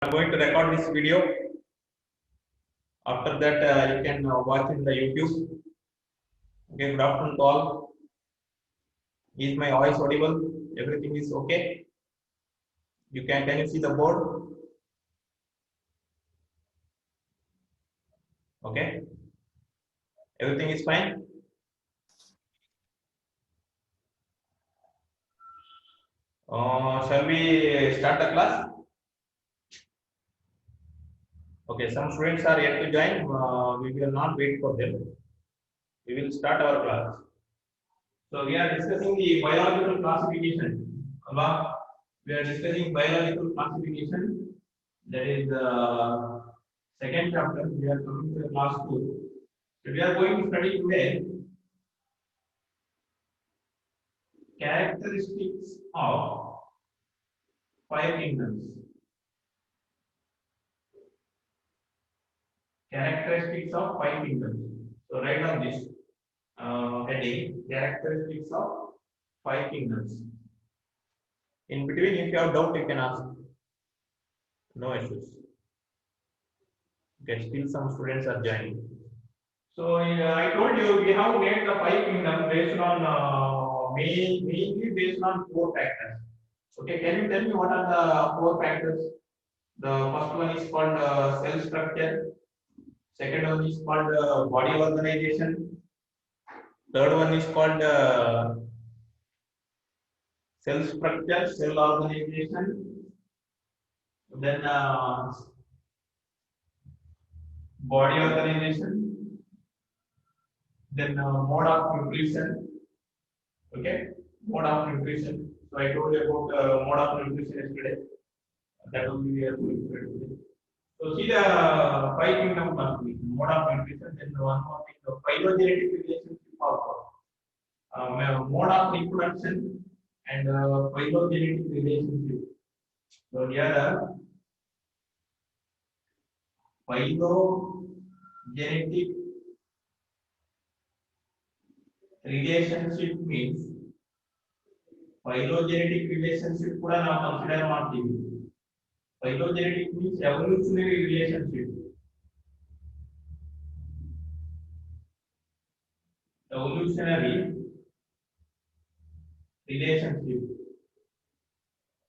I'm going to record this video. After that, you can watch in the YouTube. Okay, good afternoon to all. Is my voice audible? Everything is okay? Can you see the board? Okay, everything is fine. Shall we start the class? Okay, some students are yet to join. We will not wait for them. We will start our class. So we are discussing the biological classification. We are discussing biological classification. That is the second chapter. We are coming to the class 2. So we are going to study today characteristics of five kingdoms. Characteristics of five kingdoms. So write down this heading: characteristics of five kingdoms. In between, if you have doubt, you can ask. No issues. Okay, still some students are joining. So I told you we have made the five kingdoms based on mainly based on four factors. Okay, can you tell me what are the four factors? The first one is called cell structure. Second one is called body organization. Third one is called cell structure, cell organization. Then body organization. Then mode of nutrition. Okay, mode of nutrition. So I told you about mode of nutrition yesterday. That will be there today. So see the five kingdom classification, mode of nutrition, then the one more thing, the phylogenetic relationship also. Mode of reproduction and phylogenetic relationship. So here the phylogenetic relationship means phylogenetic relationship ಕೂಡ ನಾವು consider ಮಾಡ್ತೀವಿ. Phylogenetic means evolutionary relationship. Evolutionary relationship.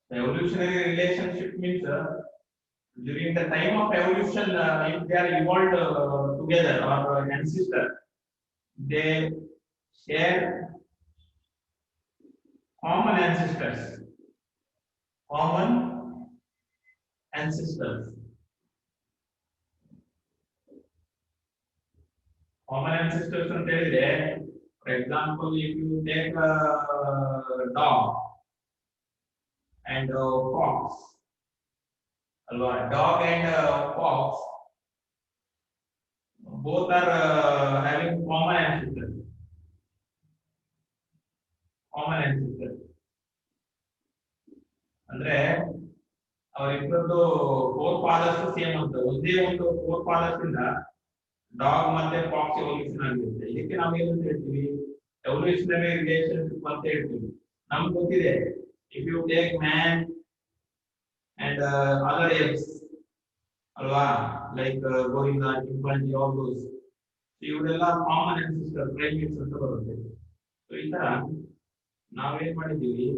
The evolutionary relationship means during the time of evolution, if they are evolved together or ancestor, they share common ancestors. Common ancestors. Common ancestors ಅಂತ ಹೇಳಿದ್ರೆ, for example, if you take a dog and a fox, alwa dog and fox both are having common ancestors. Common ancestors ಅಂದ್ರೆ ಅವರಿಬ್ಬರದು four fathers same ಅಂತ ಒಂದೇ ಒಂದು four fathers ಇಂದ dog ಮತ್ತೆ fox evolution ಆಗಿರುತ್ತೆ. ಇದಕ್ಕೆ ನಾವು ಏನಂತ ಹೇಳ್ತೀವಿ? ಎವಲ್ಯೂಷನರಿ ರಿಲೇಶನ್ಶಿಪ್ ಅಂತ ಹೇಳ್ತೀವಿ. ನಮ್ಗೆ ಗೊತ್ತಿದೆ, if you take man and other apes ಅಲ್ವಾ, like gorilla, chimpanzee, all those, ಇವರೆಲ್ಲ ಕಾಮನ್ ಆನ್ಸಿಸ್ಟರ್ ಪ್ರೈಮೇಟ್ಸ್ ಅಂತ ಬರುತ್ತೆ. ಸೊ ಈ ತರ ನಾವೇನ್ ಮಾಡಿದ್ದೀವಿ,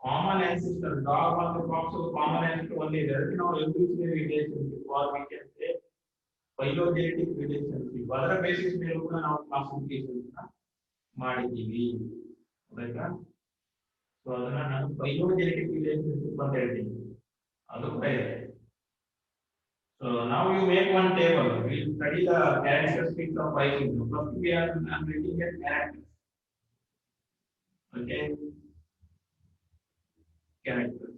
ಕಾಮನ್ ಆನ್ಸಿಸ್ಟರ್ ಡಾಗ್ ಮತ್ತು ಫಾಕ್ಸ್ ಕಾಮನ್ ಆನ್ಸಿಸ್ಟರ್ ಒಂದೇ ಇದೆ. ಅದಕ್ಕೆ ನಾವು evolutionary relationship or we can say phylogenetic relationship ಅದರ ಬೇಸಿಸ್ ಮೇಲೆ ಕೂಡ ನಾವು ಕ್ಲಾಸಿಫಿಕೇಶನ್ ಮಾಡಿದ್ದೀವಿ. ಆಯ್ತಾ? ಸೊ ಅದನ್ನ ನಾನು phylogenetic relationship ಅಂತ ಹೇಳ್ತೀನಿ. ಅದು ಕೂಡ ಇದೆ. So now you make one table. We will study the characteristics of five kingdoms. First we are writing a characters. Okay. Characters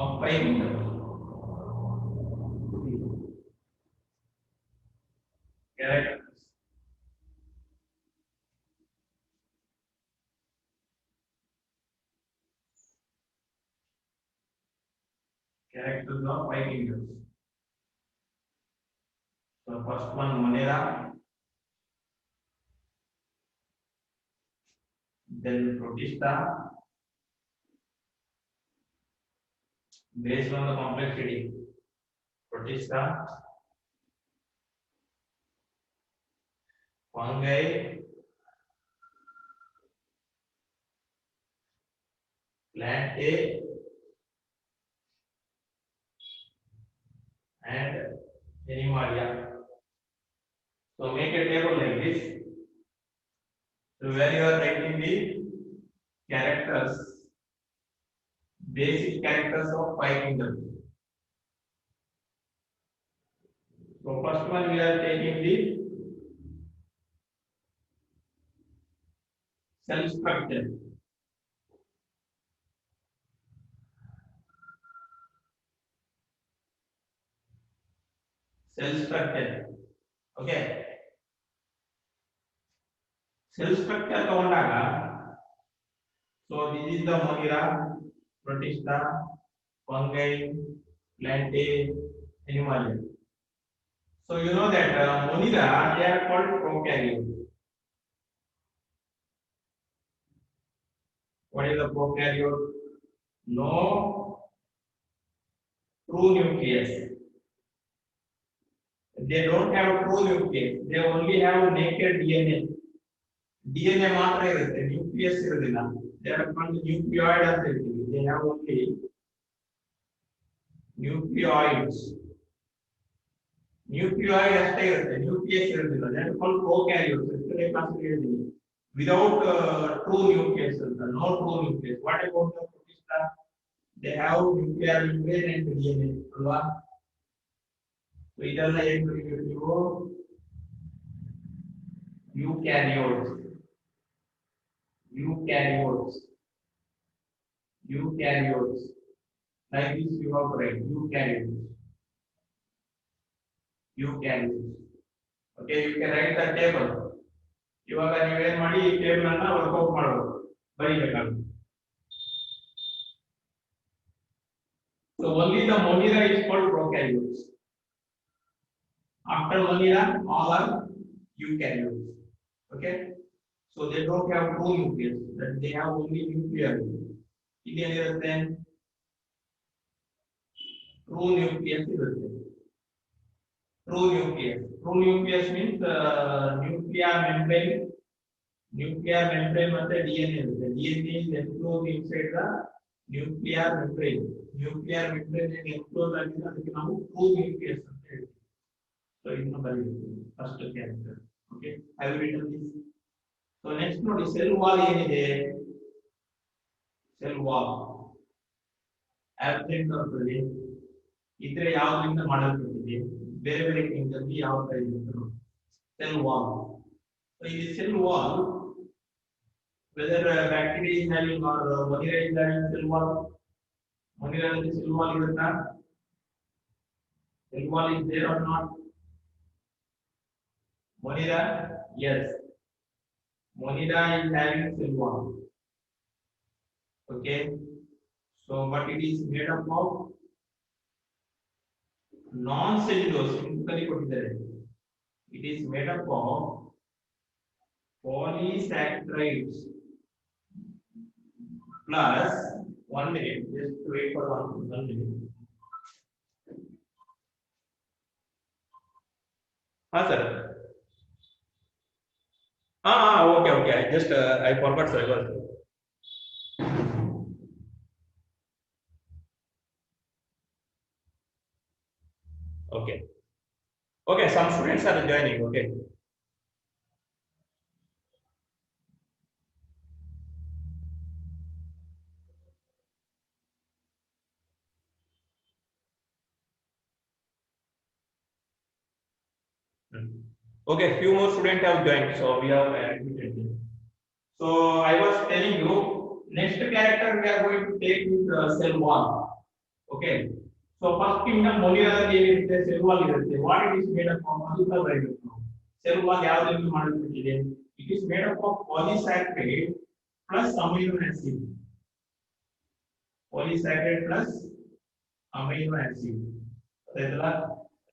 of five kingdoms. Characters. Characters of five kingdoms. So first one Manera, then Protista, based on the complexity. Protista, fungi, plant A, and Animalia. So make a table like this. So where you are writing the characters, basic characters of 5 kingdoms. So first one we are taking the cell structure. Cell structure. Okay. Cell structure ತಗೊಂಡಾಗ, so this is the Monera, Protista, fungi, plant A, Animalia. So you know that Monera, they are called prokaryotes. What is the prokaryote? No true nucleus. They don't have true nucleus. They only have naked DNA. DNA ಮಾತ್ರ ಇರುತ್ತೆ, nucleus ಇರೋದಿಲ್ಲ. They are called nucleoid ಅಂತ ಹೇಳ್ತೀವಿ. They have only nucleoids. Nucleoid ಅಷ್ಟೇ ಇರುತ್ತೆ, nucleus ಇರೋದಿಲ್ಲ. They are called prokaryotes. ಎಷ್ಟನೇ class ಹೇಳಿದೀನಿ. Without true nucleus ಅಂತ, no true nucleus. What about the protista? They have nuclear membrane and DNA ಅಲ್ವಾ? So ಇದೆಲ್ಲ ಏನು ಬರೀಬೇಕು ನೀವು? Eukaryotes. Eukaryotes. Eukaryotes. Like this you have to write eukaryotes. Eukaryotes. Okay, you can write the table. ಇವಾಗ ನೀವೇನ್ ಮಾಡಿ ಈ table ಅನ್ನ ವರ್ಕೌಟ್ ಮಾಡಬಹುದು, ಬರೀಬೇಕಾಗುತ್ತೆ. So only the Monera is called prokaryotes. After Monera, all are eukaryotes. Okay, so they don't have true nucleus, that they have only nuclear. ಇದೇನಿರುತ್ತೆ? True nucleus ಇರುತ್ತೆ. True nucleus. True nucleus means nuclear membrane. Nuclear membrane ಮತ್ತೆ DNA ಇರುತ್ತೆ. DNA is enclosed inside the nuclear membrane. Nuclear membrane is enclosed ಆಗಿದೆ, ಅದಕ್ಕೆ ನಾವು true nucleus ಅಂತ ಹೇಳ್ತೀವಿ. So ಇದನ್ನ ಬರೀಬೇಕು, first character. Okay, I have written this. So next ನೋಡಿ, cell wall ಏನಿದೆ? Cell wall absent ಬರ್ತದೆ. ಇದ್ರೆ ಯಾವ್ದ್ರಿಂದ ಮಾಡಲ್ಪಟ್ಟಿದೆ? ಬೇರೆ ಬೇರೆ ಕಿಂಗ್ಡಮ್ಗೆ ಯಾವ ತರ ಇದೆ ಅಂತ ನೋಡಿ. Cell wall. So in the cell wall, whether bacteria is having or Monera is having cell wall, Monera is cell wall ಇರುತ್ತಾ? Cell wall is there or not? Monera, yes. Monera is having cell wall. Okay. So but it is made up of non-cellulose. It is made up of polysaccharides plus 1 minute. Just wait for 1 minute. Sir. Okay. Just I forgot, sir. Okay, some students are joining. Okay. Okay, few more students have joined, so we have admitted them. So I was telling you, next character we are going to take is cell wall. Okay. So first kingdom Monera ಏನಿರುತ್ತೆ, cell wall ಇರುತ್ತೆ. What it is made up of? ಅದು ಬರೀಬೇಕು. Cell wall ಯಾವ್ದರಿಂದ ಮಾಡಲ್ಪಟ್ಟಿದೆ? It is made up of polysaccharide plus amino acid. Polysaccharide plus amino acid.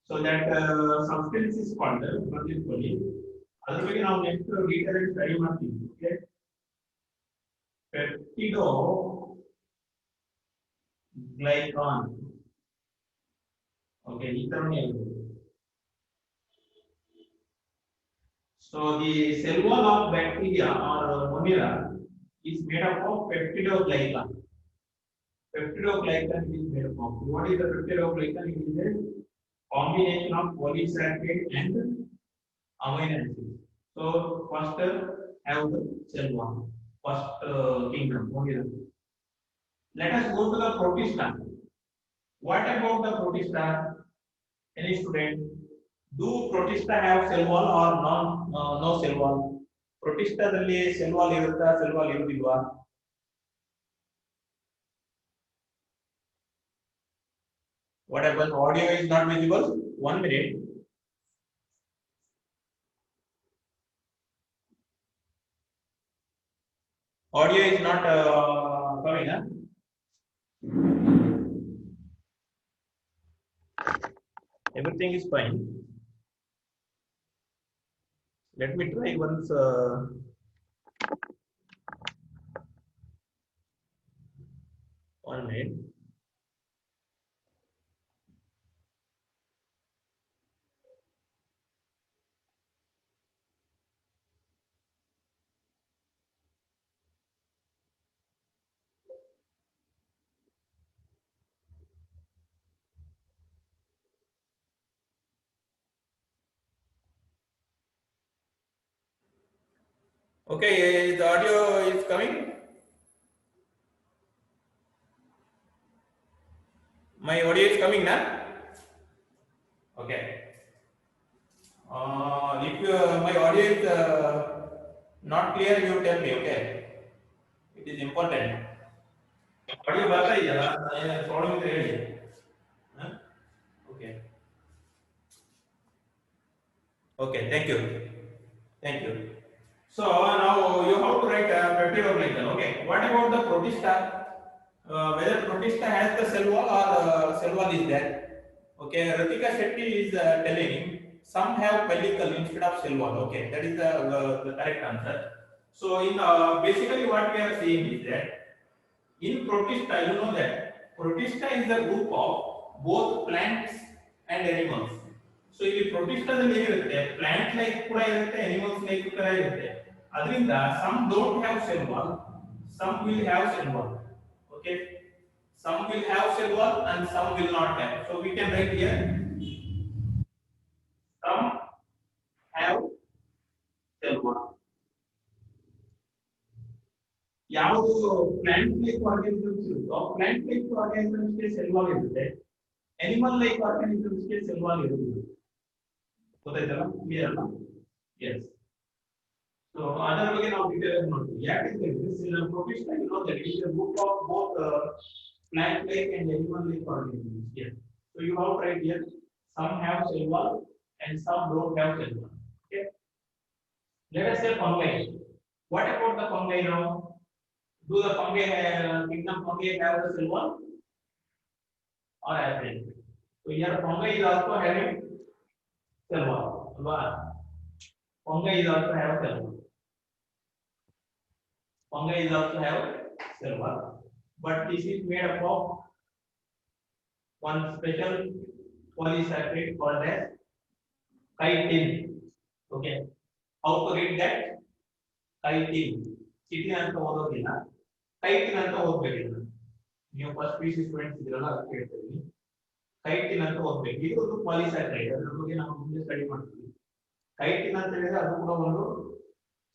So that substance is called poly. ಅದರ ಬಗ್ಗೆ ನಾವು next detail study ಮಾಡ್ತೀವಿ. Okay, peptido glycan. Okay, so the cell wall of bacteria or Monera is made up of peptidoglycan. Peptidoglycan is made up of. What is the peptidoglycan? It is a combination of polysaccharide and amino acids. So first have the cell wall. First kingdom, Monera. Let us go to the protista. What about the protista? Any student? Do protista have cell wall or no cell wall? ಪ್ರೊಟಿಸ್ಟಾದಲ್ಲಿ cell wall ಇರುತ್ತಾ cell wall ಇರುವುದಿಲ್ವಾ? What happened? Audio is not visible. 1 minute. Audio is not coming. Huh? Everything is fine. Let me try once. 1 minute. Okay, the audio is coming. My audio is coming now. Okay. If my audio is not clear, you tell me. Okay. It is important. Audio ಬರ್ತಾ ಇದೆಯಲ್ಲ problem ಇದ್ರೆ ಹೇಳಿ. Okay. Okay. Thank you. Thank you. So now you have to write peptidoglycan. Okay. What about the protista? Whether protista has the cell wall or cell wall is there? Okay. Ratika Shetty is telling some have pellicle instead of cell wall. Okay. That is the correct answer. So in basically what we are seeing is that in protista, you know that protista is the group of both plants and animals. So ಇಲ್ಲಿ ಪ್ರೊಟಿಸ್ಟಾದಲ್ಲಿ ಏನಿರುತ್ತೆ plant like ಕೂಡ ಇರುತ್ತೆ animals like ಕೂಡ ಇರುತ್ತೆ ಅದರಿಂದ some don't have cell wall, some will have cell wall. Okay, some will have cell wall and some will not have. So we can write here some have cell wall. ಯಾವುದು plant like organisms ಇರುತ್ತೋ plant like ಆರ್ಗಾನಿಸಮ್ಸ್ಗೆ cell wall ಇರುತ್ತೆ, animal like ಆರ್ಗಾನಿಸಮ್ಸ್ಗೆ cell wall ಇರುವುದಿಲ್ಲ. ಗೊತ್ತಾಯ್ತಲ್ಲ? Clear ಅಲ್ಲ? S. So ಅದರ ಬಗ್ಗೆ ನಾವು detail ಆಗಿ ನೋಡ್ತೀವಿ. ಯಾಕಂದ್ರೆ ಪ್ರೊಫೆಷನ್ ಆಗಿ no that is a group of both plant like and animal like organisms. Yes. So you have right here some have cell wall and some don't have cell wall. Okay. Let us say fungi. What about the fungi now? Do the fungi kingdom fungi have the cell wall or absent? So here fungi is also having cell wall. Fungi is also have cell wall. Fungi is also have cell wall, but this is made up of one special polysaccharide called as chitin. Okay, how to read that? Chitin. Chitin ಅಂತ ಓದೋದಿಲ್ಲ, chitin ಅಂತ ಓದಬೇಕಿಲ್ಲ. ನೀವು first PC students ಇದ್ರಲ್ಲ ಅದಕ್ಕೆ ಹೇಳ್ತೀನಿ, chitin ಅಂತ ಓದಬೇಕು. ಇದು ಒಂದು ಪಾಲಿಸ್ಯಾಕರೈಡ್, ಅದರ ಬಗ್ಗೆ ನಾವು ಮುಂದೆ ಸ್ಟಡಿ ಮಾಡ್ತೀವಿ. chitin ಅಂತ ಹೇಳಿದ್ರೆ ಅದು ಕೂಡ ಒಂದು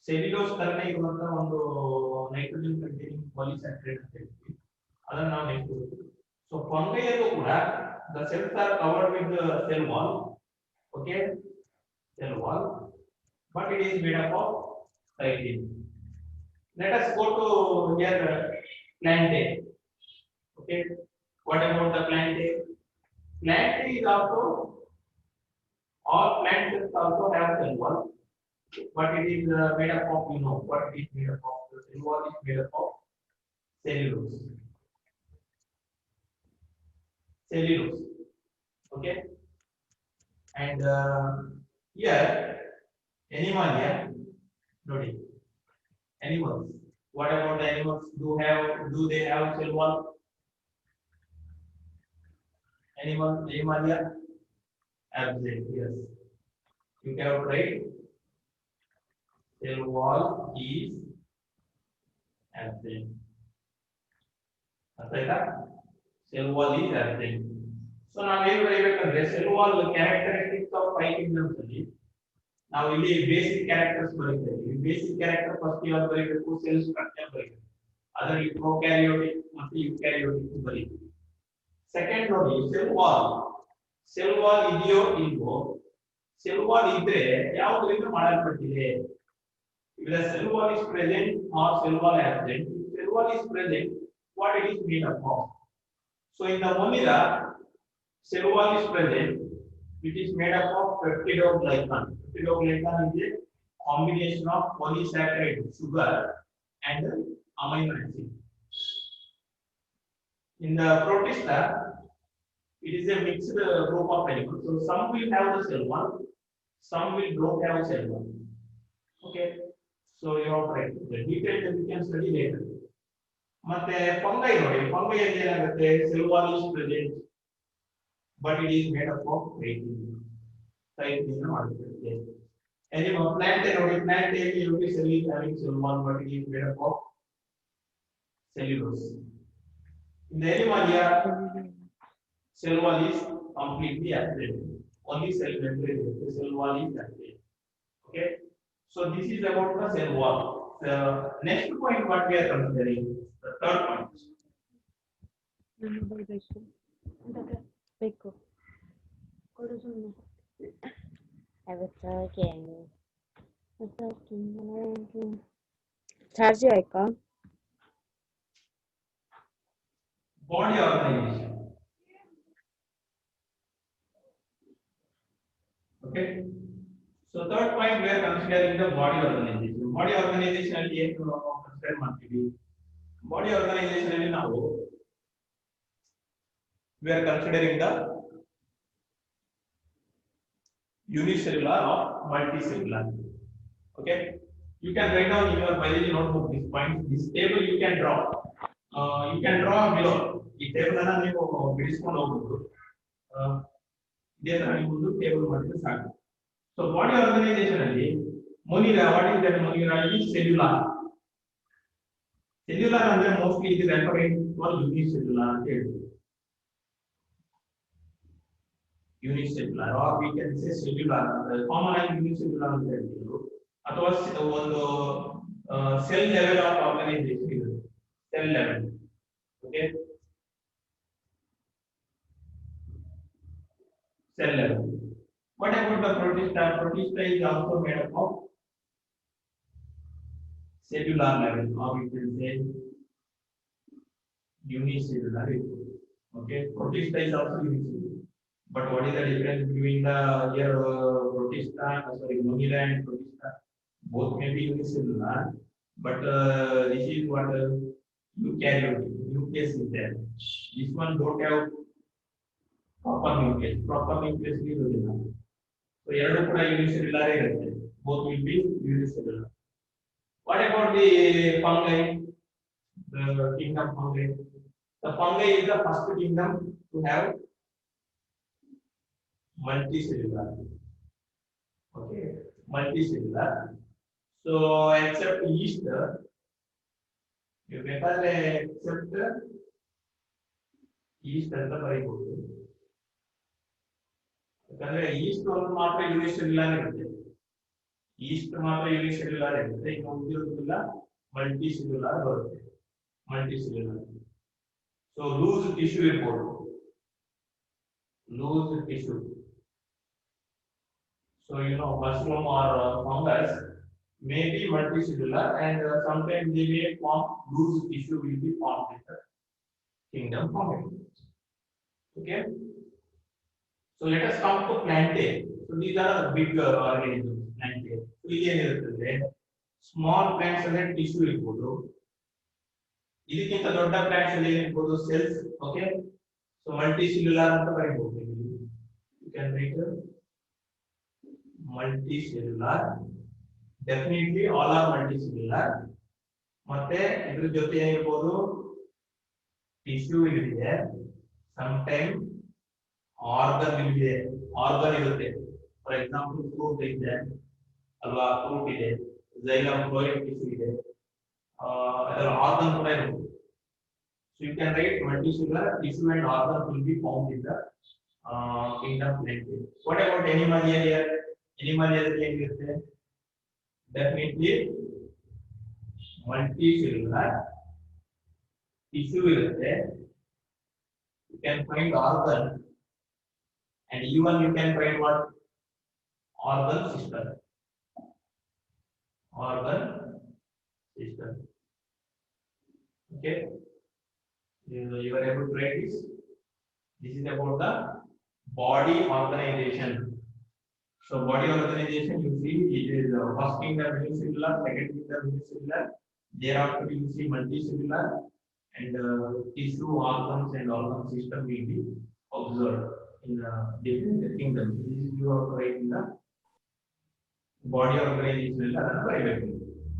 ಸೆಲ್ಯುಲೋಸ್ ತರನೇ ಇರುವಂತ ಒಂದು ನೈಟ್ರೋಜನ್ ಕಂಟೈನಿಂಗ್ ಪಾಲಿಸ್ಯಾಕರೈಡ್ ಅಂತ ಹೇಳ್ತೀವಿ. ಅದನ್ನ ನಾವು ನೆಕ್ಸ್ಟ್ ಓದ್ತೀವಿ. ಸೊ ಫಂಗೈ ಅಲ್ಲೂ ಕೂಡ the cells are covered with the cell wall. Okay, cell wall, but it is made up of chitin. Let us go to here plant A. Okay, what about the plant A? Plant A is also, all plants also have cell wall, but it is made up of, you know what it is made up of. The cell wall is made up of cellulose. Cellulose. Okay, and here animalia, notice animals. What about the animals? Do they have cell wall? Anyone? Animalia? Absent. Yes. You can write cell wall is absent. ಅರ್ಥಾಯ್ತಾ? Cell wall is absent. So ನಾವು ಏನು ಬರೀಬೇಕಂದ್ರೆ cell wall characteristics of 5 kingdoms ಅಲ್ಲಿ ನಾವು ಇಲ್ಲಿ basic characters ಬರೀತೇವೆ. ಈ basic character first ಯಾವ್ದು ಬರೀಬೇಕು? Cell structure ಬರೀಬೇಕು. ಅದರಲ್ಲಿ ಪ್ರೊಕ್ಯಾರಿಯೋಟಿಕ್ ಮತ್ತು ಯುಕ್ಯಾರಿಯೋಟಿಕ್ ಬರೀತೀವಿ. ಸೆಕೆಂಡ್ ನೋಡಿ ಸೆಲ್ ವಾಲ್ ಇದೆಯೋ ಇಲ್ವೋ? ಸೆಲ್ ವಾಲ್ ಇದ್ರೆ ಯಾವುದರಿಂದ ಮಾಡಲ್ಪಟ್ಟಿದೆ? If the cell wall is present or cell wall absent, if cell wall is present, what it is made up of? So in the Monera, cell wall is present, which is made up of peptidoglycan. Peptidoglycan is a combination of polysaccharide, sugar, and amino acid. In the Protista, it is a mixed group of animals. So some will have the cell wall, some will don't have cell wall. Okay. So you are right. The details we can study later. ಮತ್ತೆ fungi ನೋಡಿ, fungi ಅಲ್ಲಿ ಏನಾಗುತ್ತೆ? Cell wall is present, but it is made up of protein. Protein ಮಾಡಿರುತ್ತೆ. Animal plant ನೋಡಿ, plant every cell is having cell wall, but it is made up of cellulose. In the Animalia, cell wall is completely absent. Only cell membrane, the cell wall is absent. Okay. So this is about the cell wall. The next point what we are considering, the third point. Charge ಆಯ್ತಾ? Body organization. Okay. So third point we are considering the body organization. Body organization ಅಲ್ಲಿ ಏನು consider ಮಾಡ್ತೀವಿ? Body organization ಅಲ್ಲಿ ನಾವು we are considering the unicellular or multicellular. Okay. You can write down in your biology notebook this point. This table you can draw. You can draw below. ಈ table ಅನ್ನ ನೀವು ಬಿಡಿಸ್ಕೊಂಡು ಹೋಗ್ಬೋದು. ಇದೇ ತರ ನೀವು ಒಂದು ಟೇಬಲ್ ಮಾಡಿದ್ರೆ ಸಾಕು. So body organization ಅಲ್ಲಿ Monera, what is that? Monera is cellular. Cellular ಅಂದ್ರೆ mostly it is referring to unicellular ಅಂತ ಹೇಳ್ತೀವಿ. Unicellular or we can say cellular. Common ಆಗಿ unicellular ಅಂತ ಹೇಳ್ತೀವಿ. ಅಥವಾ ಒಂದು cell level of organization ಇದೆ. Cell level. Okay. Cell level. What about the protista? Protista is also made up of cellular level, or we can say unicellular. Okay, protista is also unicellular. But what is the difference between the here protista, Monera and protista? Both may be unicellular, but this is what eukaryotic. Nucleus is there. This one don't have proper nucleus. Proper nucleus is there. So ಎರಡು ಕೂಡ unicellular ಇರುತ್ತೆ. Both will be unicellular. What about the fungi? The kingdom fungi. The fungi is the first kingdom to have multicellular. Okay, multicellular. So except yeast, you ಬೇಕಾದ್ರೆ except yeast ಅಂತ ಬರೀಬಹುದು. ಯಾಕಂದ್ರೆ East ಒಂದು ಮಾತ್ರ unicellular ಇರುತ್ತೆ. East ಮಾತ್ರ unicellular ಇರುತ್ತೆ. ಈಗ ಉಳಿದಿರೋದಿಲ್ಲ ಮಲ್ಟಿಸೆಲ್ಯುಲರ್ ಬರುತ್ತೆ. ಮಲ್ಟಿಸೆಲ್ಯುಲರ್. ಸೊ ಲೂಸ್ ಟಿಶ್ಯೂ ಇರ್ಬೋದು. Loose tissue. So you know mushroom or fungus may be multicellular and sometimes they may form loose tissue will be formed in the kingdom fungi. Okay. So let us come to plantae. So these are the big organisms. Plantae. So ಇಲ್ಲಿ ಏನಿರುತ್ತದೆ? Small plants ಅಂದ್ರೆ tissue ಇರ್ಬೋದು. ಇದಕ್ಕಿಂತ ದೊಡ್ಡ plants ಅಲ್ಲಿ ಏನಿರ್ಬೋದು? Cells. Okay. So multicellular ಅಂತ ಬರೀಬಹುದು. You can write multicellular. Definitely all are multicellular. ಮತ್ತೆ ಇದ್ರ ಜೊತೆ ಏನಿರ್ಬೋದು? Tissue ಇದೆ. Sometimes ಆರ್ಗನ್ ನಿಮಗೆ ಆರ್ಗನ್ ಇರುತ್ತೆ. ಫಾರ್ ಎಕ್ಸಾಂಪಲ್ ಫ್ರೂಟ್ ಇದೆ ಅಲ್ವಾ, ಫ್ರೂಟ್ ಇದೆ, xylem ಫ್ಲೋಯಮ್ ಟಿಶ್ಯೂ ಇದೆ, ಅದರ ಆರ್ಗನ್ ಕೂಡ ಇರುತ್ತೆ. So you can write multicellular tissue and organs will be found in the kingdom plenty. What about animalia here? Animalia ಏನಿರುತ್ತೆ? Definitely multicellular tissue ಇರುತ್ತೆ. You can find organ and even you can find what? Organ system. Organ system. Okay. You are able to write this. This is about the body organization. So body organization, you see, it is first kingdom unicellular, second kingdom unicellular, thereafter you see multicellular, and tissue, organs, and organ system will be observed in different kingdoms. This is you are right in the body organization.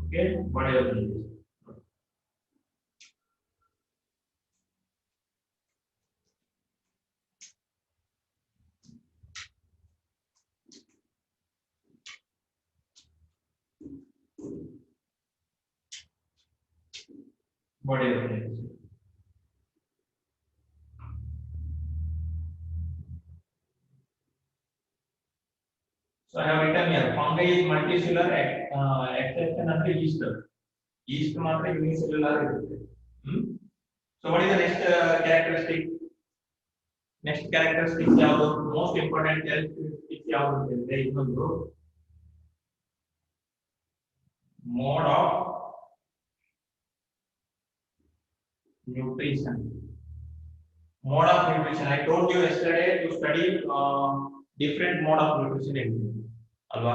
Okay, body organization. Body organization. So I have written here, fungi is multicellular, exception under yeast. Yeast ಮಾತ್ರ unicellular ಇರುತ್ತೆ. So what is the next characteristic? Next characteristic ಯಾವುದು? Most important characteristic ಯಾವುದು ಅಂತಂದ್ರೆ ಇನ್ನೊಂದು mode of nutrition. Mode of nutrition. I told you yesterday to study different mode of nutrition ಏನಿದೆ ಅಲ್ವಾ?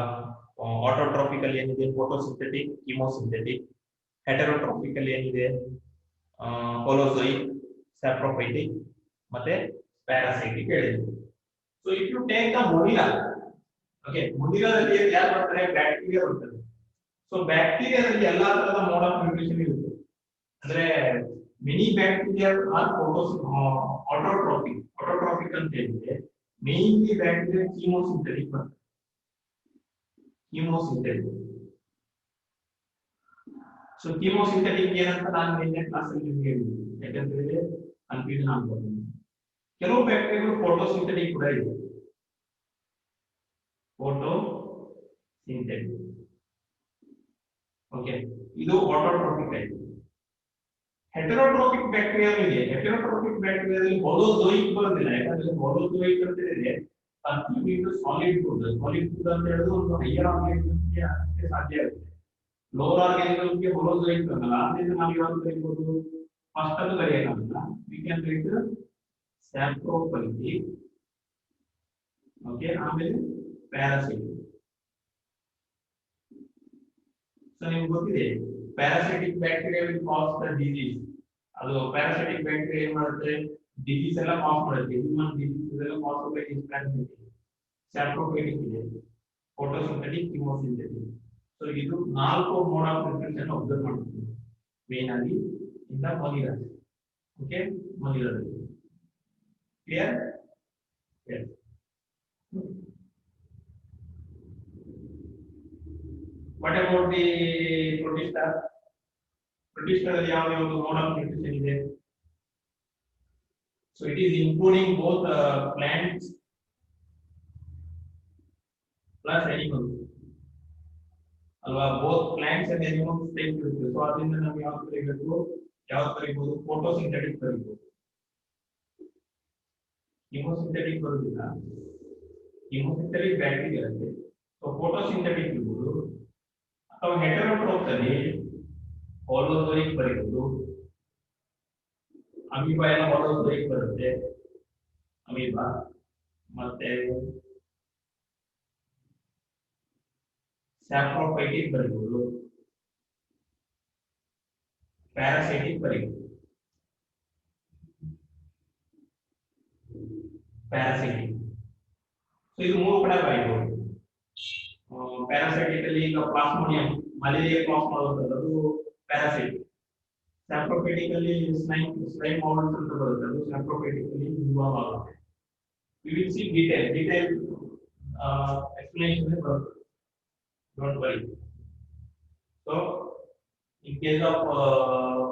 Autotrophical ಏನಿದೆ, photosynthetic, chemosynthetic, heterotrophical ಏನಿದೆ, holozoic, saprophytic ಮತ್ತೆ parasitic ಹೇಳಿದೆ. So if you take the monila, okay, monilದಲ್ಲಿ ಯಾರು ಬರ್ತಾರೆ? ಬ್ಯಾಕ್ಟೀರಿಯಾ ಬರ್ತದೆ. So ಬ್ಯಾಕ್ಟೀರಿಯಾದಲ್ಲಿ ಎಲ್ಲಾ ತರದ ಮೋಡ್ ಆಫ್ ನ್ಯೂಟ್ರಿಷನ್ ಇರುತ್ತೆ. ಅಂದ್ರೆ many bacteria are autotrophic. Autotrophic ಅಂತ ಹೇಳಿದ್ರೆ ಮೇನ್ಲಿ ಬ್ಯಾಕ್ಟೀರಿಯಾ ಕೀಮೋಸಿಂಥೆಟಿಕ್ ಬರ್ತದೆ. ಕೀಮೋಸಿಂಥೆಟಿಕ್. ಸೊ ಕೀಮೋಸಿಂಥೆಟಿಕ್ ಏನಂತ ನಾನು ನಿನ್ನೆ ಕ್ಲಾಸ್ ಅಲ್ಲಿ ನಿಮಗೆ ಹೇಳಿದ್ದೆ, ಯಾಕಂದ್ರೆ ಕನ್ಫ್ಯೂಷನ್ ಆಗ್ಬೋದು. ಕೆಲವು ಬ್ಯಾಕ್ಟೀರಿಯಾಗಳು ಫೋಟೋಸಿಂಥೆಟಿಕ್ ಕೂಡ ಇದೆ. ಫೋಟೋಸಿಂಥೆಟಿಕ್. ಓಕೆ, ಇದು ಆಟೋಟ್ರೋಫಿಕ್ ಆಗಿದೆ. ಹೆಟರೋಟ್ರೋಫಿಕ್ ಬ್ಯಾಕ್ಟೀರಿಯಾ ಇದೆ. ಹೆಟರೋಟ್ರೋಫಿಕ್ ಬ್ಯಾಕ್ಟೀರಿಯಾದಲ್ಲಿ ಹೋಲೋಜೋಯಿಕ್ ಬರೋದಿಲ್ಲ, ಯಾಕಂದ್ರೆ ಹೋಲೋಜೋಯಿಕ್ ಅಂತ ಹೇಳಿದ್ರೆ ಇದು ಸಾಲಿಡ್ ಫುಡ್. ಸಾಲಿಡ್ ಫುಡ್ ಅಂತ ಹೇಳಿದ್ರೆ ಒಂದು ಹೈಯರ್ ಆರ್ಗಾನಿಸಮ್ಗೆ ಅಷ್ಟೇ ಸಾಧ್ಯ ಆಗುತ್ತೆ. ಲೋವರ್ ಆರ್ಗಾನಿಸಮ್ಗೆ ಹೋಲೋಜೋಯಿಕ್ ಬರಲ್ಲ. ಆದ್ದರಿಂದ ನಾವು ಯಾವ್ದು ಕರೀಬಹುದು? ಫಸ್ಟ್ ಅದು ಕರೆಯೋಕ್ಕಾಗಲ್ಲ. We can write saprophytic. Okay, ಆಮೇಲೆ ಪ್ಯಾರಾಸೈಟಿಕ್. ಸೊ ನಿಮ್ಗೆ ಗೊತ್ತಿದೆ parasitic bacteria will cause the disease. ಅದು ಪ್ಯಾರಾಸೈಟಿಕ್ ಬ್ಯಾಕ್ಟೀರಿಯಾ ಏನ್ ಮಾಡುತ್ತೆ? ಡಿಸೀಸ್ ಎಲ್ಲ ಕಾಸ್ ಮಾಡುತ್ತೆ. ಹ್ಯೂಮನ್ ಡಿಸೀಸ್ ಎಲ್ಲ cause by this parasitic. Saprophytic ಇದೆ, ಫೋಟೋಸಿಂಥೆಟಿಕ್, ಕೀಮೋಸಿಂಥೆಟಿಕ್. ಸೊ ಇದು ನಾಲ್ಕು ಮೋಡ್ ಆಫ್ ನ್ಯೂಟ್ರಿಷನ್ ಅಬ್ಸರ್ವ್ ಮಾಡ್ತೀವಿ ಮೇನ್ ಆಗಿ ಇನ್ ದ ಮೊನಿಲಾ. ಓಕೆ, ಮೊನಿಲಾದಲ್ಲಿ clear? yes. What about the protista? Protista ಅಲ್ಲಿ ಯಾವ ಒಂದು ಮೋಡ್ ಆಫ್ ನ್ಯೂಟ್ರಿಷನ್ ಇದೆ? So it is including both plants plus animals. ಅಲ್ವಾ? both plants and animals take ಇರುತ್ತೆ. So ಅದರಿಂದ ನಾವು ಯಾವ್ದು ಕರೀಬೇಕು? ಫೋಟೋಸಿಂಥೆಟಿಕ್ ಕರೀಬಹುದು. ಕೀಮೋಸಿಂಥೆಟಿಕ್ ಬರುವುದಿಲ್ಲ. ಕೀಮೋಸಿಂಥೆಟಿಕ್ ಬ್ಯಾಕ್ಟೀರಿಯಾ ಇದೆ. ಸೊ ಫೋಟೋಸಿಂಥೆಟಿಕ್ ಇರ್ಬೋದು, ಅಥವಾ ಹೆಟರೋಟ್ರೋಫ್ ಅಲ್ಲಿ ಹೋಲೋಜೋಯಿಕ್ ಬರೀಬಹುದು. ಅಮೀಬಾ ಎಲ್ಲ ಹೋಲೋಜೋಯಿಕ್ ಬರುತ್ತೆ. ಅಮೀಬಾ ಮತ್ತೆ ಸ್ಯಾಪ್ರೋಫೈಟಿಕ್ ಬರೀಬಹುದು, ಪ್ಯಾರಾಸೈಟಿಕ್ ಬರೀಬಹುದು. ಪ್ಯಾರಾಸೈಟಿಕ್. ಸೊ ಇದು ಮೂರು ಕಡೆ ಬರೀಬಹುದು. ಪ್ಯಾರಾಸೈಟಿಕ್ ಅಲ್ಲಿ ಈಗ ಪ್ಲಾಸ್ಮೋಡಿಯಂ ಮಲೇರಿಯಾ ಕಾಸ್ ಮಾಡುವಂತದ್ದು, ಅದು ಪ್ಯಾರಾಸೈಟಿಕ್. ಸ್ಯಾಪ್ರೋಫೈಟಿಕ್ ಅಲ್ಲಿ ಸ್ಲೈಮ್ ಮೌಲ್ಡ್ಸ್ ಅಂತ ಬರುತ್ತೆ, ಅದು ಸ್ಯಾಪ್ರೋಫೈಟಿಕ್ ಅಲ್ಲಿ ಇನ್ವಾಲ್ವ್ ಆಗುತ್ತೆ. We will see detailed explanation. Don't worry. So, in case of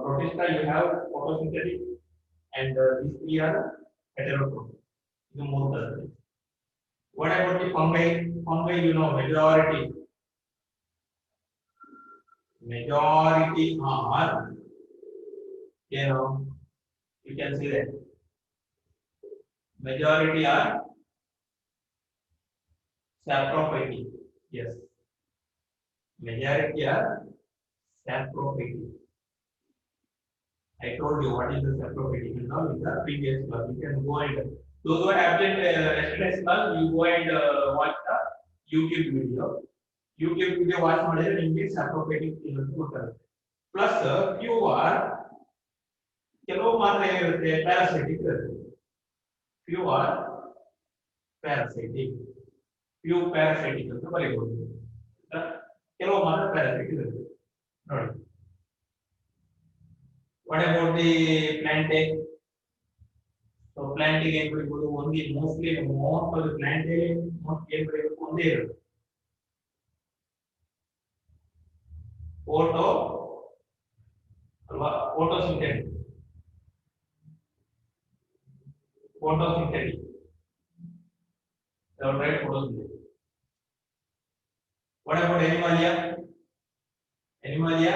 protista, you have photosynthetic, and these three are heterotrophic. The more. What about the fungi? Fungi, you know, majority are, you know, you can see that majority are saprophytic. Yes, majority are saprophytic. I told you what is the saprophytic and all in the previous class. You can go and those who are absent yesterday's class, you go and watch the YouTube video. YouTube video watch ಮಾಡಿದ್ರೆ ನಿಮಗೆ saprophytic ಅನ್ನೋದು ಗೊತ್ತಾಗುತ್ತೆ. Plus few are ಕೆಲವು ಮಾತ್ರ ಏನಿರುತ್ತೆ parasitic ಇರುತ್ತೆ. few are parasitic. few parasitic ಅಂತ ಬರೆಯಬಹುದು. ಕೆಲವು ಮಾತ್ರ ಪ್ಯಾರಾಸೈಟಿಕ್ ಇರುತ್ತೆ. ನೋಡಿ. What about the plantae? So plantae ಏನು ಬರೆಯಬಹುದು? only mostly most of the plantae most ಏನು ಬರೆಯಬೇಕು ಒಂದೇ ಇರುತ್ತೆ. Photo ಅಲ್ವಾ photosynthetic. Photosynthetic. Right, photosynthetic. What about animalia? Animalia,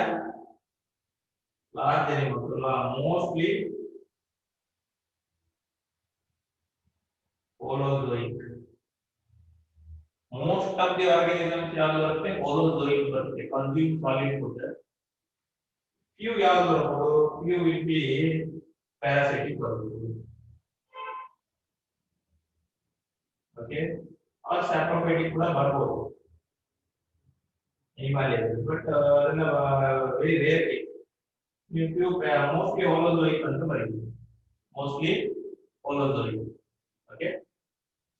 large animals, mostly holozoic. Most of the organisms ಯಾವುದು ಬರುತ್ತೆ holozoic ಬರುತ್ತೆ, consume solid food. Few ಯಾವುದು ಬರಬಹುದು, few will be parasitic ಬರಬಹುದು. Okay, or saprophytic ಕೂಡ ಬರಬಹುದು. Animalia, but very rarely. Mostly holozoic ಅಂತ ಬರೆಯುವುದು. Mostly holozoic. Okay,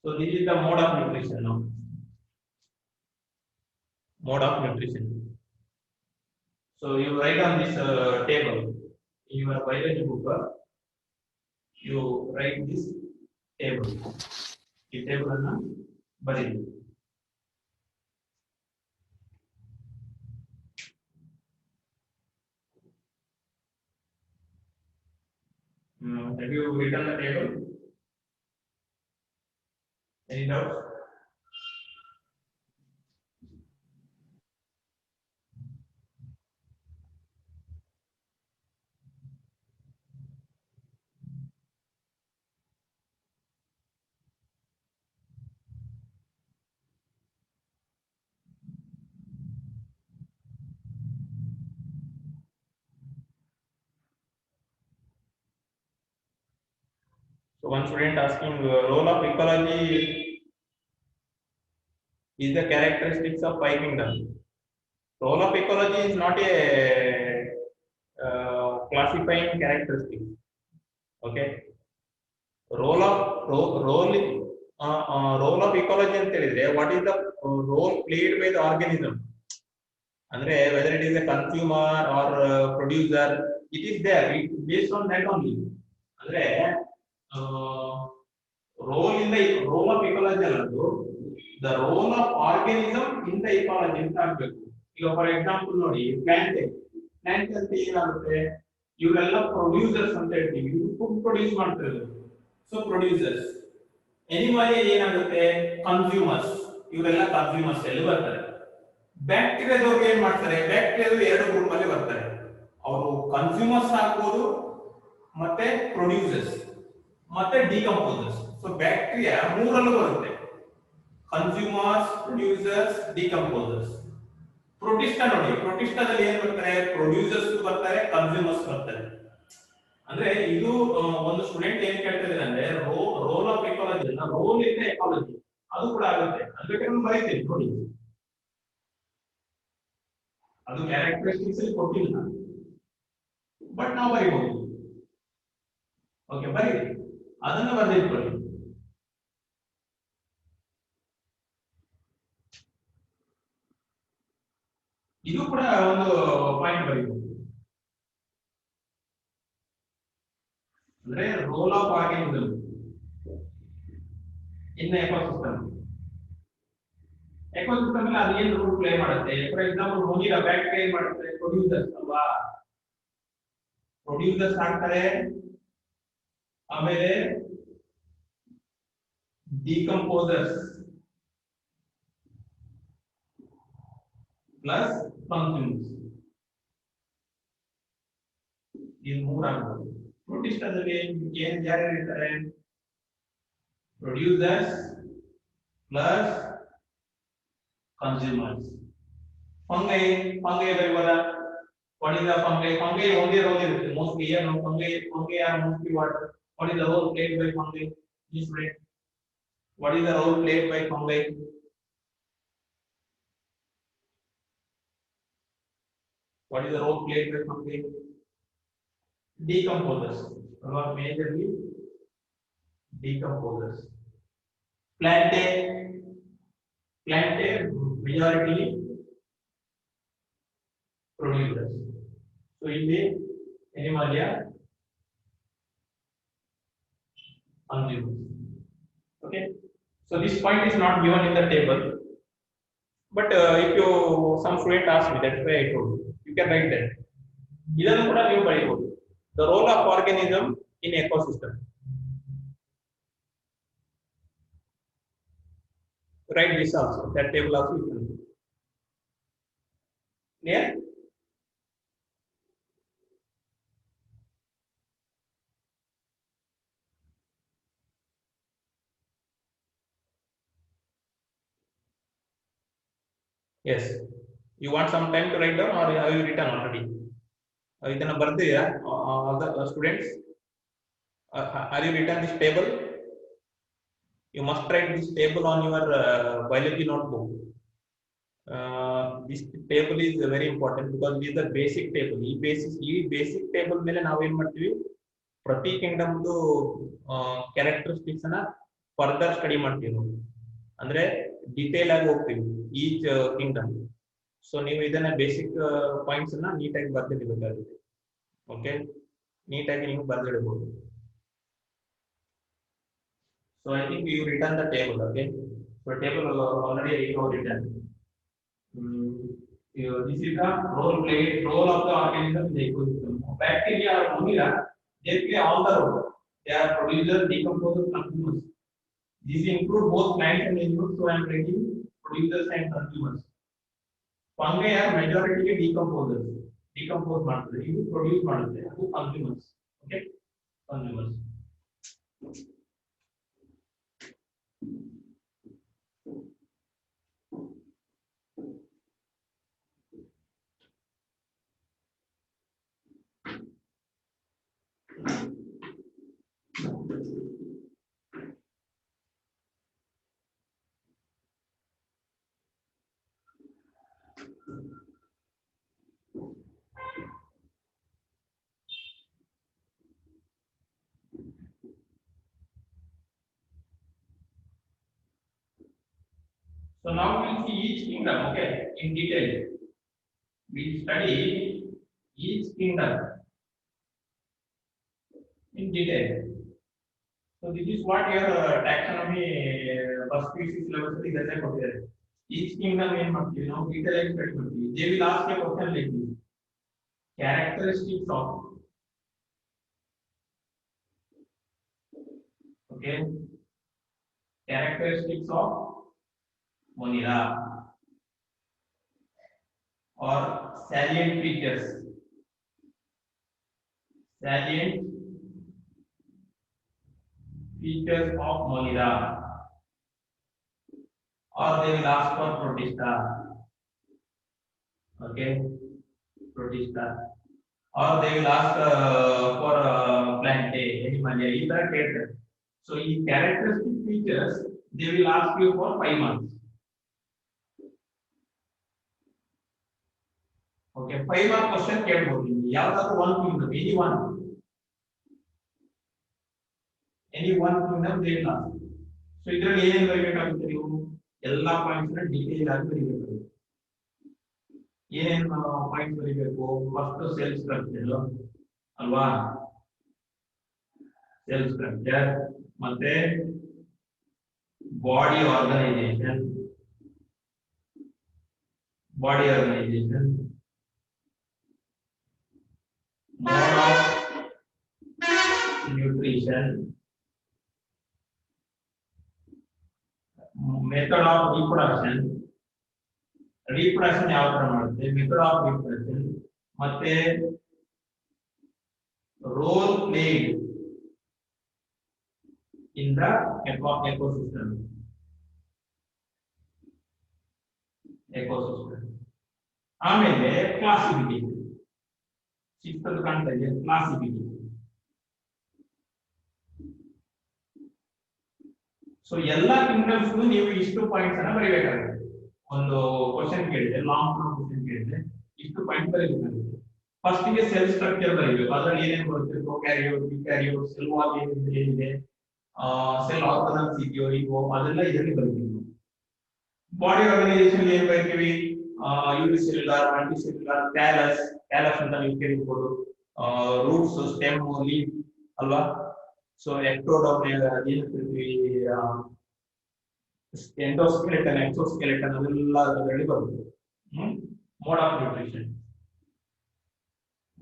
so this is the mode of nutrition now. Mode of nutrition. So you write on this table in your biology book. You write this table. This table anna ಬರೆಯಿರಿ. Have you written the table? Any doubts? So one student asking role of ecology is the characteristics of five kingdoms. Role of ecology is not a classifying characteristic. Okay. Role of ecology ಅಂತ ಹೇಳಿದ್ರೆ what is the role played by the organism. ಅಂದ್ರೆ whether it is a consumer or producer, it is there. It based on that only. ಅಂದ್ರೆ role of ecology ಅನ್ನೋದು the role of organism in the ecology ಅಂತ ಆಗಬೇಕು. ಈಗ for example ನೋಡಿ plant ಅಂತ ಏನಾಗುತ್ತೆ, ಇವರೆಲ್ಲ ಪ್ರೊಡ್ಯೂಸರ್ಸ್ ಅಂತ ಹೇಳ್ತೀವಿ. ಇವರು ಫುಡ್ ಪ್ರೊಡ್ಯೂಸ್ ಮಾಡ್ತಾರೆ. So producers. ಎನಿಮಲ್ ಏನಾಗುತ್ತೆ ಕನ್ಸ್ಯೂಮರ್ಸ್. ಇವರೆಲ್ಲ ಕನ್ಸ್ಯೂಮರ್ಸ್ ಎಲ್ಲಿ ಬರ್ತಾರೆ. ಬ್ಯಾಕ್ಟೀರಿಯಾದವ್ರು ಏನ್ ಮಾಡ್ತಾರೆ, ಬ್ಯಾಕ್ಟೀರಿಯಾದವರು ಎರಡು ಗ್ರೂಪ್ ಅಲ್ಲಿ ಬರ್ತಾರೆ. ಅವರು ಕನ್ಸ್ಯೂಮರ್ಸ್ ಆಗ್ಬೋದು ಮತ್ತೆ ಪ್ರೊಡ್ಯೂಸರ್ಸ್ ಮತ್ತೆ ಡಿಕಂಪೋಸರ್ಸ್. ಸೊ ಬ್ಯಾಕ್ಟೀರಿಯಾ ಮೂರಲ್ಲೂ ಬರುತ್ತೆ, ಕನ್ಸ್ಯೂಮರ್ಸ್, ಪ್ರೊಡ್ಯೂಸರ್ಸ್, ಡಿಕಂಪೋಸರ್ಸ್. ಪ್ರೊಟಿಸ್ಟಾ ನೋಡಿ, ಪ್ರೊಟಿಸ್ಟಾದಲ್ಲಿ ಏನ್ ಬರ್ತಾರೆ, ಪ್ರೊಡ್ಯೂಸರ್ಸ್ ಬರ್ತಾರೆ, ಕನ್ಸ್ಯೂಮರ್ಸ್ ಬರ್ತಾರೆ. ಅಂದ್ರೆ ಇದು ಒಂದು ಸ್ಟೂಡೆಂಟ್ ಏನ್ ಕೇಳ್ತಾ ಇದ್ದಾರೆ ಅಂದ್ರೆ role of ecology, role in ecology ಅದು ಕೂಡ ಆಗುತ್ತೆ. ಅದಕ್ಕೆ ಬರೀತೀನಿ ನೋಡಿ, ಅದು ಕ್ಯಾರೆಕ್ಟರಿಸ್ಟಿಕ್ಸ್ ಅಲ್ಲಿ ಕೊಟ್ಟಿಲ್ಲ, ಬಟ್ ನಾವು ಬರೀಬಹುದು. ಓಕೆ, ಬರೀರಿ, ಅದನ್ನ ಬರೆದಿಟ್ಕೊಳ್ಳಿ. ಇದು ಕೂಡ ಒಂದು ಪಾಯಿಂಟ್ ಬರೀಬಹುದು. ಅಂದ್ರೆ role of organism. In ecosystem ecosystem ಅಲ್ಲಿ ಅದೇನು ರೋಲ್ ಪ್ಲೇ ಮಾಡುತ್ತೆ ಫಾರ್ ಎಕ್ಸಾಂಪಲ್ ಮೊನಿರಾ ಬ್ಯಾಕ್ಟೀರಿಯಾ ಏನ್ ಮಾಡುತ್ತೆ ಪ್ರೊಡ್ಯೂಸರ್ಸ್ ಅಲ್ವಾ ಪ್ರೊಡ್ಯೂಸರ್ಸ್ ಆಗ್ತಾರೆ ಆಮೇಲೆ ಡಿಕಂಪೋಸರ್ಸ್ ಪ್ಲಸ್ ಫಂಕ್ಷನ್ಸ್ ಇದು ಮೂರಾಗ್ಬೋದು ಪ್ರೋಟಿಸ್ಟದಲ್ಲಿ ಏನ್ ಯಾರ್ಯಾರು ಇರ್ತಾರೆ ಪ್ರೊಡ್ಯೂಸರ್ಸ್ ಪ್ಲಸ್ ಕನ್ಸ್ಯೂಮರ್ಸ್ ಫಂಗೈ ಬರೀಬೋದಾ what is the fungi only role is mostly here no fungi are mostly what is the role played by fungi this way what is the role played by fungi what is the role played by fungi decomposers or majorly decomposers plantae majority producers so in the animalia consumers okay so this point is not given in the table but if you some student ask me that's why I told you can write that idannu kuda ನೀವು ಬರೆಯಬಹುದು the role of organism in ecosystem write this also that table also you can clear yes you want some time to write down or have you written already ಇದನ್ನ ಬರ್ತೀರಾ all the students are you written this table you must write this table on your biology notebook this table is very important because it is the basic table ಈ basic table ಮೇಲೆ ನಾವು ಏನು ಮಾಡ್ತೀವಿ ಪ್ರತಿ Kingdom ದು characteristics ಅನ್ನ further study ಮಾಡ್ತೀವಿ ನಾವು ಅಂದ್ರೆ ಡಿಟೇಲ್ ಆಗಿ ಹೋಗ್ತೀವಿ ಈಚ್ ಕಿಂಗ್ಡಮ್ ಸೊ ನೀವು ಇದನ್ನ ಬೇಸಿಕ್ ಪಾಯಿಂಟ್ಸ್ ಅನ್ನ ನೀಟಾಗಿ ಬರ್ದಿಡಬೇಕಾಗುತ್ತೆ ಓಕೆ ನೀಟಾಗಿ ನೀವು ಬರ್ದಿಡಬಹುದು so I think you return the table okay so table already you return this is the role of the organism in the ecosystem bacteria or monia they play all the role they are producers decomposers consumers these include both plants and animals so I am writing producers and consumers fungi are majority decomposers decompose ಮಾಡ್ತಾರೆ ಇದು produce ಮಾಡುತ್ತೆ ಅದು consumers okay consumers So now we'll see each kingdom, okay, in detail. We'll study each kingdom in detail. So this is what your taxonomy first species level study does not there. Each kingdom in market, now detail study market. They will ask a question like this: characteristics of, okay, characteristics of Monera or salient features of Monera or they will ask for Protista okay Protista or they will ask for Plantae Animalia either character so in characteristic features they will ask you for 5 marks okay 5 mark question ಕೇಳಬಹುದು ಯಾವಾದರೂ one kingdom any one kingdom they will ask so ಇದರಲ್ಲಿ ಏನೇನು ಬರಬೇಕಾಗುತ್ತೆ ನೀವು ಎಲ್ಲಾ points ನ detail ಆಗಿ ಬರೀಬೇಕು ಏನೇನು ಪಾಯಿಂಟ್ಸ್ ಬರೀಬೇಕು ಫಸ್ಟ್ ಸೆಲ್ ಸ್ಟ್ರಕ್ಚರ್ ಅಲ್ವಾ ಸೆಲ್ ಸ್ಟ್ರಕ್ಚರ್ ಮತ್ತೆ body organization, mode of nutrition, method of reproduction ಯಾವ ತರ ಮಾಡುತ್ತೆ, ಮೆಥಡ್ ಆಫ್ reproduction ಮತ್ತೆ role played in the ecosystem. ಆಮೇಲೆ ಕ್ಲಾಸಿಫಿಕೇಶನ್, ಚಿಕ್ಕದು ಕಾಣ್ತಾ ಇದೆ ಕ್ಲಾಸಿಫಿಕೇಶನ್. ಸೊ ಎಲ್ಲಾ ಕಿಂಗ್ಡಮ್ಸ್ ನೀವು ಇಷ್ಟು ಪಾಯಿಂಟ್ಸ್ ಅನ್ನ ಬರೀಬೇಕಾಗುತ್ತೆ. ಒಂದು ಕ್ವಶನ್ ಕೇಳಿದೆ, ಲಾಂಗ್ ಟರ್ಮ್ ಕ್ವಶನ್ ಕೇಳಿದೆ, ಇಷ್ಟು ಪಾಯಿಂಟ್ ಬರೀಬೇಕಾಗುತ್ತೆ. ಫಸ್ಟ್ ಗೆ ಸೆಲ್ ಸ್ಟ್ರಕ್ಚರ್ ಬರೀಬೇಕು, ಅದ್ರಲ್ಲಿ ಏನೇನು ಬರುತ್ತೆ, ಪ್ರೊಕ್ಯಾರಿಯೋಟ್, ಯುಕ್ಯಾರಿಯೋಟ್, ಸೆಲ್ ವಾಲ್ ಏನಿದೆ, ಸೆಲ್ ಆರ್ಗನಲ್ಸ್ ಇದೆಯೋ ಇಗೋ ಅದೆಲ್ಲ ಇದರಲ್ಲಿ ಬರೀತೀವಿ. ಬಾಡಿ ಆರ್ಗನೈಸೇಷನ್ ಏನ್ ಬರೀತೀವಿ, ಯೂನಿಸೆಲ್ಯುಲಾರ್, ಮಲ್ಟಿಸೆಲ್ಯುಲಾರ್, ಕ್ಯಾಲಸ್ ಅಂತ ನೀವು ಕೇಳಿರ್ಬೋದು, ರೂಟ್ಸ್, ಸ್ಟೆಮ್, ಲೀಫ್ ಅಲ್ವಾ. ಸೊ ಎಕ್ಟೋಡರ್ಮ್ ಏನು ಕರಿತೀವಿ, ಎಂಡೋಸ್ಕೆಲೆಟನ್, ಎಕ್ಸೋಸ್ಕೆಲೆಟನ್ ಅವೆಲ್ಲ ಅದರಲ್ಲಿ ಬರುತ್ತೆ. Mode of nutrition,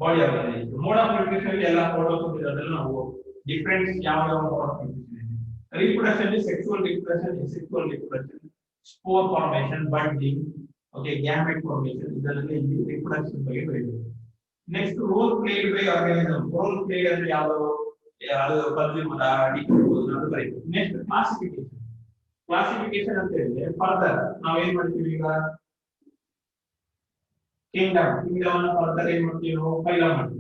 body organisation. Mode of nutrition ಎಲ್ಲ ಫೋಟೋಸ್ ಇರೋದ್ರಲ್ಲಿ ನಾವು ಡಿಫರೆನ್ಸ್ ಯಾವ ಮೋಡ್ ಆಫ್ ನ್ಯೂಟ್ರಿಷನ್ ಇದೆ. reproduction is sexual reproduction, asexual reproduction, spore formation, budding, okay, gamete formation, ಇದರಲ್ಲಿ reproduction ಬಗ್ಗೆ ಬರೀಬೇಕು. Next role played by organism, role played ಅಂದ್ರೆ ಯಾವುದು, ಅದು ಕನ್ಸ್ಯೂಮರ್ ಡಿಕಂಪೋಸ್ ಅದು ಬರೀಬೇಕು. ನೆಕ್ಸ್ಟ್ ಕ್ಲಾಸಿಫಿಕೇಶನ್ ಅಂತ ಹೇಳಿದ್ರೆ ಫರ್ದರ್ ನಾವು ಏನ್ ಮಾಡ್ತೀವಿ, ಈಗ ಕಿಂಗ್ಡಮ್ ಅನ್ನ ಫರ್ದರ್ ಏನ್ ಮಾಡ್ತೀವಿ ನಾವು ಫೈಲಮ್ ಮಾಡ್ತೀವಿ.